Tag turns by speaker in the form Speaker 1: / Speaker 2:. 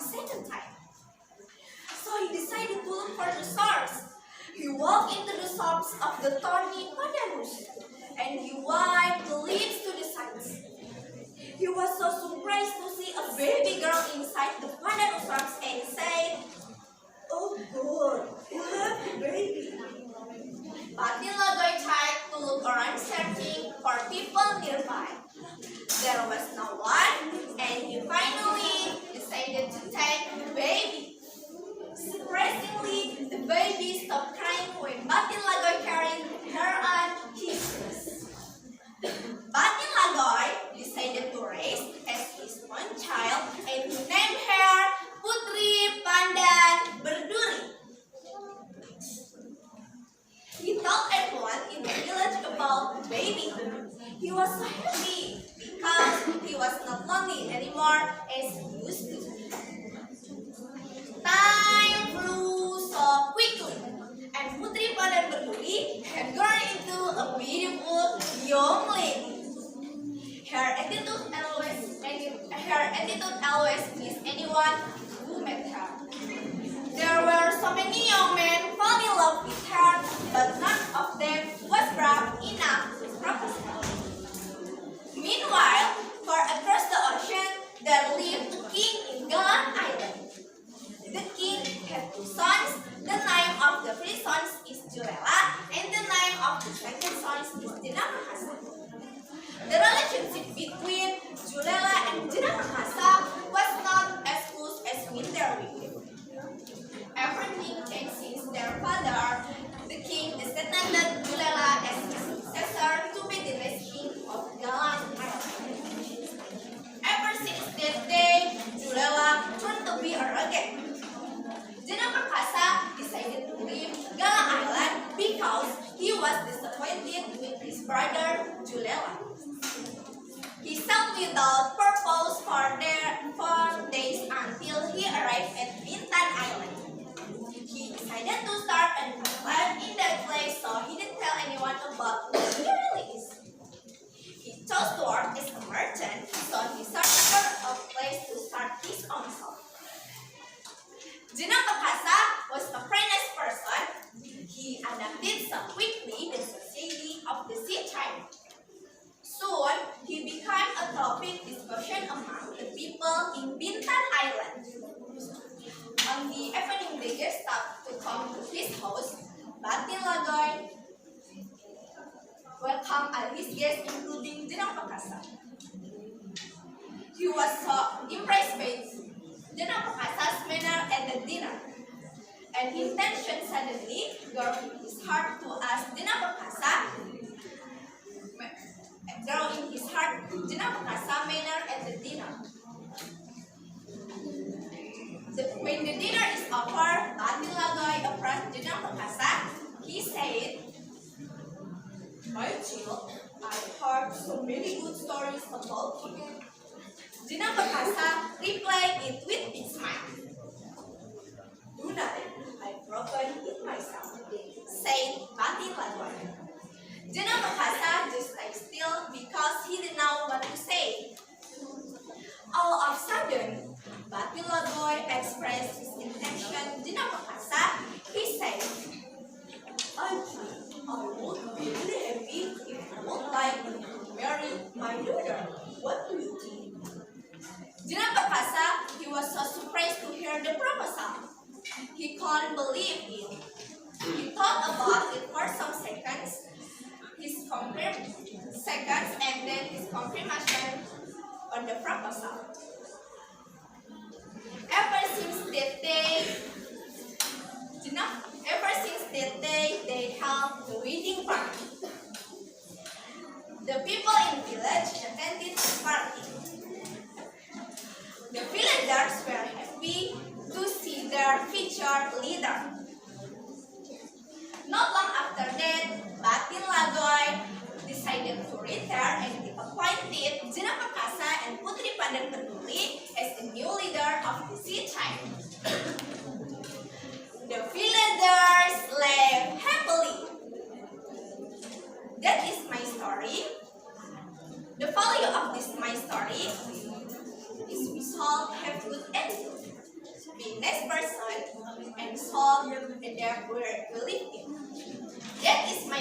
Speaker 1: the second time. So he decided to look for the source. He walked into the source of the thorny pandanus, and he wiped the leaves to the sides. He was so surprised to see a baby girl inside the pandanus source and said, "Oh God, you have a baby." Batin Lagoy tried to look around searching for people nearby. There was no one, and he finally decided to take the baby. Surprisingly, the baby stopped crying when Batin Lagoy carried her on his breast. Batin Lagoy decided to raise as his own child, and he named her Putri Pandan Berduri. He told everyone in the village about the baby. He was so happy because he was not lonely anymore as he used to. Time flew so quickly, and Putri Pandan Berduri had grown into a beautiful young lady. Her attitude always pleased anyone who met her. There were so many young men fall in love with her, but none of them was brave enough to propose her. Meanwhile, far across the ocean, there lived a king in Galan Island. The king had two sons. The name of the first son is Julela, and the name of the second son is Dinamahasa. The relationship between Julela and Dinamahasa was not as close as with their wife. Everything changed since their father, the king, designated Julela as his successor to be the next king of Galan Island. Ever since that day, Julela turned to be arrogant. Dinamahasa decided to leave Galan Island because he was disappointed with his brother Julela. He sailed without purpose for days until he arrived at Bintan Island. He decided to start a new life in that place, so he didn't tell anyone about who he really is. He chose to work as a merchant, so he searched for a place to start his own shop. Dinamahasa was a friendless person. He adapted so quickly the society of the sea tribe. Soon, he became a topic discussion among the people in Bintan Island. On the evening the guests stopped to come to his house, Batin Lagoy welcomed all his guests, including Dinamahasa. He was so impressed by Dinamahasa's manner at the dinner, and his intention suddenly grew in his heart to ask Dinamahasa manner at the dinner. When the dinner is over, Batin Lagoy approached Dinamahasa. He said, "My child, I heard so many good stories about you." Dinamahasa replied it with a smile. "Tonight, I've broken it myself," said Batin Lagoy. Dinamahasa just lay still because he didn't know what to say. All of a sudden, Batin Lagoy expressed his intention to Dinamahasa. He said, "I would be really happy if you would like to marry my daughter. What do you think?" Dinamahasa, he was so surprised to hear the proposal. He couldn't believe it. He thought about it for some seconds, and then his confirmation on the proposal. Ever since that day, they held the wedding party. The people in the village attended the party. The villagers were happy to see their future leader. Not long after that, Batin Lagoy decided to retire and he appointed Dinamahasa and Putri Pandan Berduri as the new leader of the sea tribe. The villagers lived happily. That is my story. The value of this my story is we all have good attitude. be next person and solve their world we live in. That is my